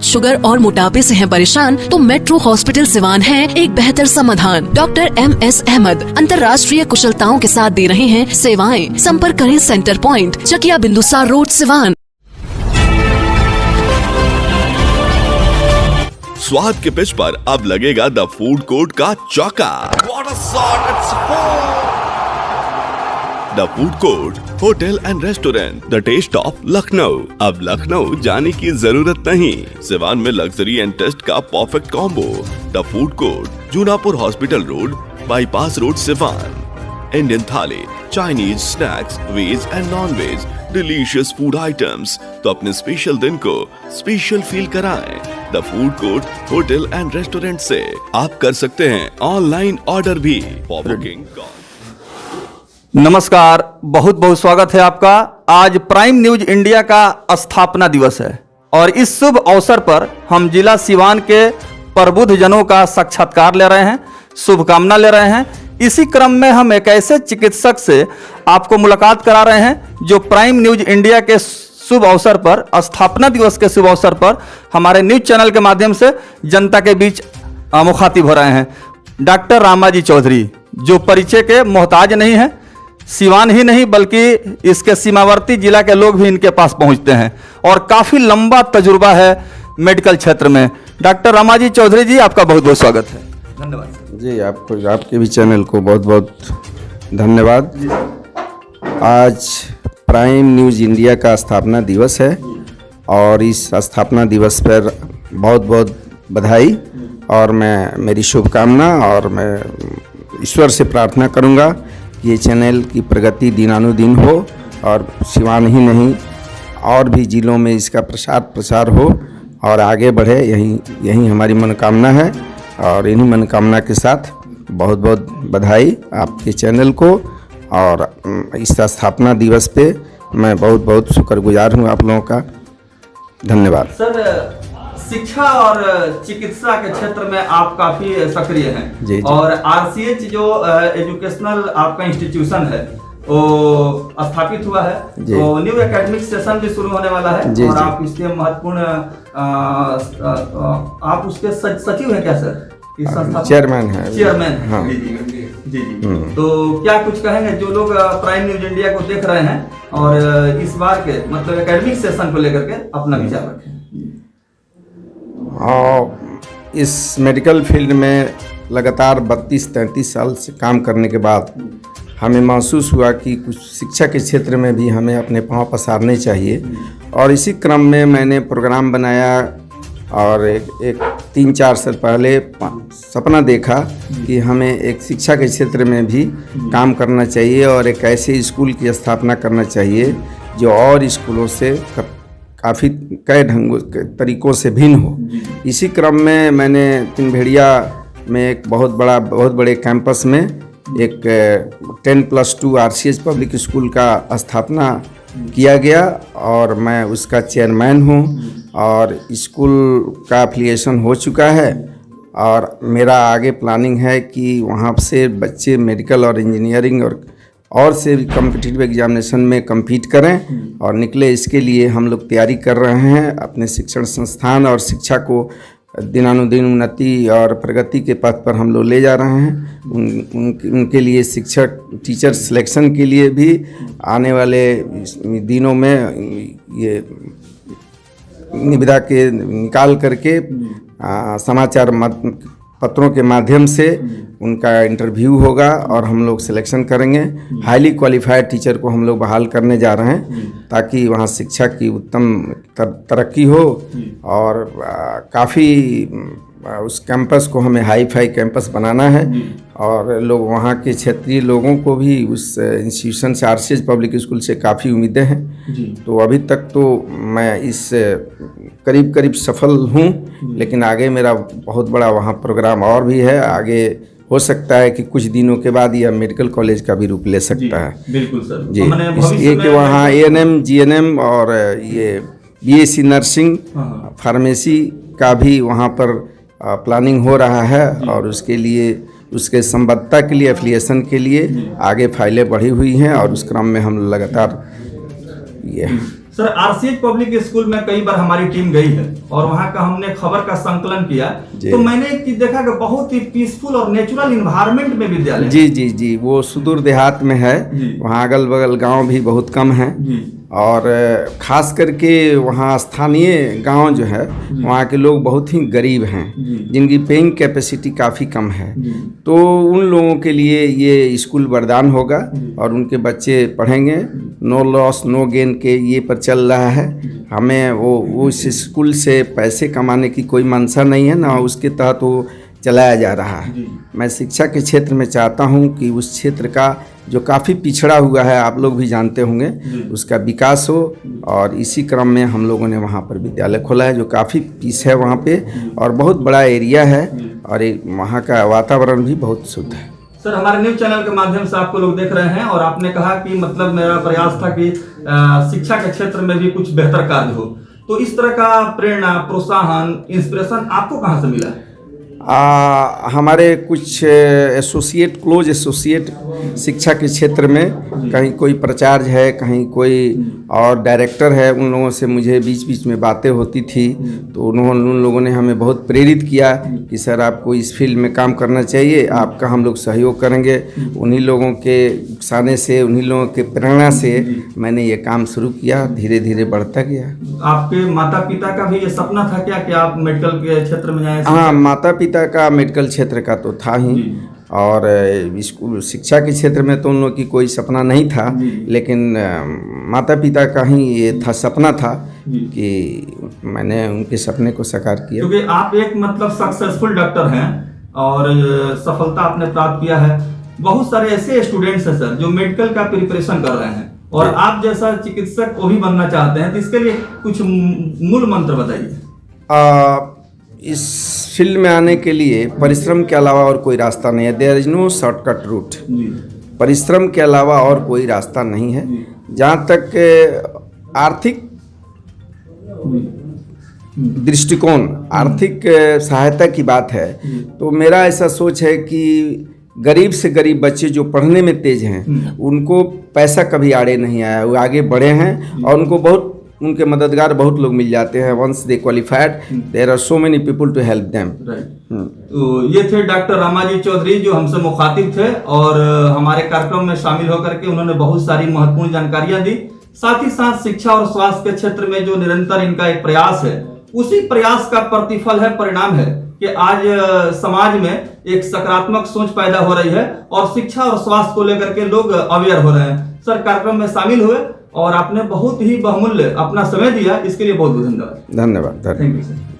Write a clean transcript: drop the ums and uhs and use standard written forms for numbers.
Sugar और मोटापे से हैं परेशान तो मेट्रो हॉस्पिटल सिवान है एक बेहतर समाधान। डॉक्टर MS अहमद अंतर्राष्ट्रीय कुशलताओं के साथ दे रहे हैं सेवाएं। संपर्क करें centre point, Chakiya Bindusar road, Siwan. स्वाद के पिच पर अब लगेगा द फूड कोर्ट का चौका। The food court hotel and restaurant, the taste of Lucknow. अब लखनऊ जाने की जरूरत नहीं, सिवान में लग्जरी एंड टेस्ट का perfect combo. The food court, Junapur hospital road, bypass road, Siwan. Indian thali, Chinese snacks, veg and non veg, delicious food items. तो अपने special दिन को स्पेशल फील कराएं। The food court hotel and restaurant से आप कर सकते हैं ऑनलाइन ऑर्डर भी। फॉर बुकिंग नमस्कार, बहुत बहुत स्वागत है आपका। आज प्राइम न्यूज इंडिया का स्थापना दिवस है और इस शुभ अवसर पर हम जिला सिवान के प्रबुद्ध जनों का साक्षात्कार ले रहे हैं, शुभकामना ले रहे हैं। इसी क्रम में हम एक ऐसे चिकित्सक से आपको मुलाकात करा रहे हैं जो प्राइम न्यूज इंडिया के शुभ अवसर पर, स्थापना दिवस के शुभ अवसर पर हमारे न्यूज चैनल के माध्यम से जनता के बीच मुखातिब हो रहे हैं। डॉक्टर रामाजी चौधरी, जो परिचय के मोहताज नहीं है, सिवान ही नहीं बल्कि इसके सीमावर्ती जिला के लोग भी इनके पास पहुंचते हैं और काफ़ी लंबा तजुर्बा है मेडिकल क्षेत्र में। डॉक्टर रामाजी चौधरी जी, आपका बहुत बहुत स्वागत है। धन्यवाद जी। आपको, आपके भी चैनल को बहुत बहुत धन्यवाद। आज प्राइम न्यूज़ इंडिया का स्थापना दिवस है और इस स्थापना दिवस पर बहुत बहुत बधाई और मेरी शुभकामना, और मैं ईश्वर से प्रार्थना करूंगा कि ये चैनल की प्रगति दिनानुदिन हो और सिवान ही नहीं और भी जिलों में इसका प्रसार हो और आगे बढ़े। यही हमारी मनोकामना है और इन्हीं मनोकामना के साथ बहुत बहुत बधाई आपके चैनल को। और इस स्थापना दिवस पे मैं बहुत बहुत शुक्रगुजार हूँ आप लोगों का। धन्यवाद सर। शिक्षा और चिकित्सा के क्षेत्र में आप काफी सक्रिय हैं जी। और RCH जो एजुकेशनल आपका इंस्टीट्यूशन है वो स्थापित हुआ है, तो न्यू एकेडमिक सेशन भी शुरू होने वाला है जी, और जी। आप इसके महत्वपूर्ण आप उसके सचिव हैं क्या सर? इस संस्था चेयरमैन है। चेयरमैन। हाँ। जी जी जी जी। तो क्या कुछ कहेंगे जो लोग प्राइम न्यूज इंडिया को देख रहे हैं और इस बार के मतलब एकेडमिक सेशन को लेकर के अपना विचार रखें? और इस मेडिकल फील्ड में लगातार 32-33 साल से काम करने के बाद हमें महसूस हुआ कि कुछ शिक्षा के क्षेत्र में भी हमें अपने पांव पसारने चाहिए। और इसी क्रम में मैंने प्रोग्राम बनाया और एक 3-4 साल पहले सपना देखा कि हमें एक शिक्षा के क्षेत्र में भी काम करना चाहिए और एक ऐसे स्कूल की स्थापना करना चाहिए जो और स्कूलों से काफ़ी कई ढंगों के तरीक़ों से भिन्न हो। इसी क्रम में मैंने तिनभेड़िया में एक बहुत बड़े कैंपस में एक 10+2 RCH पब्लिक स्कूल का स्थापना किया गया और मैं उसका चेयरमैन हूँ और स्कूल का एफिलिएशन हो चुका है। और मेरा आगे प्लानिंग है कि वहाँ से बच्चे मेडिकल और इंजीनियरिंग और से भी कॉम्पिटिटिव एग्जामिनेशन में compete करें और निकले। इसके लिए हम लोग तैयारी कर रहे हैं। अपने शिक्षण संस्थान और शिक्षा को दिनानुदिन उन्नति और प्रगति के पथ पर हम लोग ले जा रहे हैं। उनके लिए शिक्षक टीचर सिलेक्शन के लिए भी आने वाले दिनों में ये निविदा के निकाल करके समाचार पत्रों के माध्यम से उनका इंटरव्यू होगा और हम लोग सिलेक्शन करेंगे। हाईली क्वालिफाइड टीचर को हम लोग बहाल करने जा रहे हैं ताकि वहाँ शिक्षा की उत्तम तरक्की हो और काफ़ी उस कैंपस को हमें हाई फाई कैंपस बनाना है और लोग वहाँ के क्षेत्रीय लोगों को भी उस इंस्टीट्यूशन से RCH पब्लिक स्कूल से काफ़ी उम्मीदें हैं। तो अभी तक तो मैं इस करीब सफल हूँ, लेकिन आगे मेरा बहुत बड़ा वहाँ प्रोग्राम और भी है। आगे हो सकता है कि कुछ दिनों के बाद यह मेडिकल कॉलेज का भी रूप ले सकता है। बिल्कुल सर जी। इसलिए कि वहाँ ANM GNM और ये BSc नर्सिंग फार्मेसी का भी वहाँ पर प्लानिंग हो रहा है और उसके लिए उसके संबद्धता के लिए एफिलिएशन के लिए आगे फाइलें बढ़ी हुई हैं और उस क्रम में हम लगातार ये सर, आरसीएच पब्लिक स्कूल में कई बार हमारी टीम गई है और वहाँ का हमने खबर का संकलन किया, तो मैंने एक चीज देखा कि बहुत ही पीसफुल और नेचुरल इन्वायरमेंट में विद्यालय। जी जी जी, वो सुदूर देहात में है, वहाँ अगल बगल गांव भी बहुत कम हैं और खास करके वहाँ स्थानीय गांव जो है वहाँ के लोग बहुत ही गरीब हैं, जिनकी पेइंग कैपेसिटी काफ़ी कम है। तो उन लोगों के लिए ये स्कूल वरदान होगा और उनके बच्चे पढ़ेंगे। नो लॉस नो गेन के ये पर चल रहा है। हमें वो उस स्कूल से पैसे कमाने की कोई मंशा नहीं है, ना उसके तहत वो चलाया जा रहा है। मैं शिक्षा के क्षेत्र में चाहता हूँ कि उस क्षेत्र का जो काफ़ी पिछड़ा हुआ है, आप लोग भी जानते होंगे, उसका विकास हो। और इसी क्रम में हम लोगों ने वहाँ पर विद्यालय खोला है जो काफ़ी पीस है वहाँ पे और बहुत बड़ा एरिया है और वहाँ का वातावरण भी बहुत शुद्ध है। सर, हमारे न्यूज चैनल के माध्यम से आपको लोग देख रहे हैं और आपने कहा कि मतलब मेरा प्रयास था कि शिक्षा के क्षेत्र में भी कुछ बेहतर कार्य हो, तो इस तरह का प्रेरणा, प्रोत्साहन, इंस्पिरेशन आपको कहाँ से मिला? हमारे कुछ क्लोज एसोसिएट शिक्षा के क्षेत्र में, कहीं कोई प्राचार्य है, कहीं कोई और डायरेक्टर है, उन लोगों से मुझे बीच बीच में बातें होती थी। तो उन लोगों ने हमें बहुत प्रेरित किया कि सर आपको इस फील्ड में काम करना चाहिए, आपका हम लोग सहयोग करेंगे। उन्हीं लोगों के उकसाने से, उन्हीं लोगों के प्रेरणा से मैंने ये काम शुरू किया, धीरे धीरे बढ़ता गया। आपके माता पिता का भी ये सपना था क्या कि आप मेडिकल के क्षेत्र में जाएं? हाँ, माता पिता का मेडिकल क्षेत्र का तो था ही और स्कूल शिक्षा के क्षेत्र में तो उन लोगों की कोई सपना नहीं था, लेकिन माता पिता का ही ये था, सपना था कि मैंने उनके सपने को साकार किया। क्योंकि आप एक मतलब सक्सेसफुल डॉक्टर हैं और सफलता आपने प्राप्त किया है। बहुत सारे ऐसे स्टूडेंट्स हैं सर जो मेडिकल का प्रिपरेशन कर रहे हैं और आप जैसा चिकित्सक वो भी बनना चाहते हैं, तो इसके लिए कुछ मूल मंत्र बताइए। इस फील्ड में आने के लिए परिश्रम के अलावा और कोई रास्ता नहीं है। There is no shortcut route. परिश्रम के अलावा और कोई रास्ता नहीं है। जहाँ तक आर्थिक दृष्टिकोण, आर्थिक सहायता की बात है, तो मेरा ऐसा सोच है कि गरीब से गरीब बच्चे जो पढ़ने में तेज हैं उनको पैसा कभी आड़े नहीं आया, वो आगे बढ़े हैं और उनको बहुत उनके मददगार बहुत लोग मिल जाते हैं। Once they qualified there are so many people to help them. तो ये थे डॉक्टर रामाजी चौधरी जो हमसे मुखातिब थे और हमारे कार्यक्रम में शामिल होकर के उन्होंने बहुत सारी महत्वपूर्ण जानकारियां दी। साथ ही साथ शिक्षा और स्वास्थ्य के क्षेत्र में जो निरंतर इनका एक प्रयास है, उसी प्रयास का प्रतिफल है, परिणाम है कि आज समाज में एक सकारात्मक सोच पैदा हो रही है और शिक्षा और स्वास्थ्य को लेकर के लोग अवेयर हो रहे हैं। सर, कार्यक्रम में शामिल हुए और आपने बहुत ही बहुमूल्य अपना समय दिया, इसके लिए बहुत बहुत धन्यवाद। धन्यवाद। Thank you sir.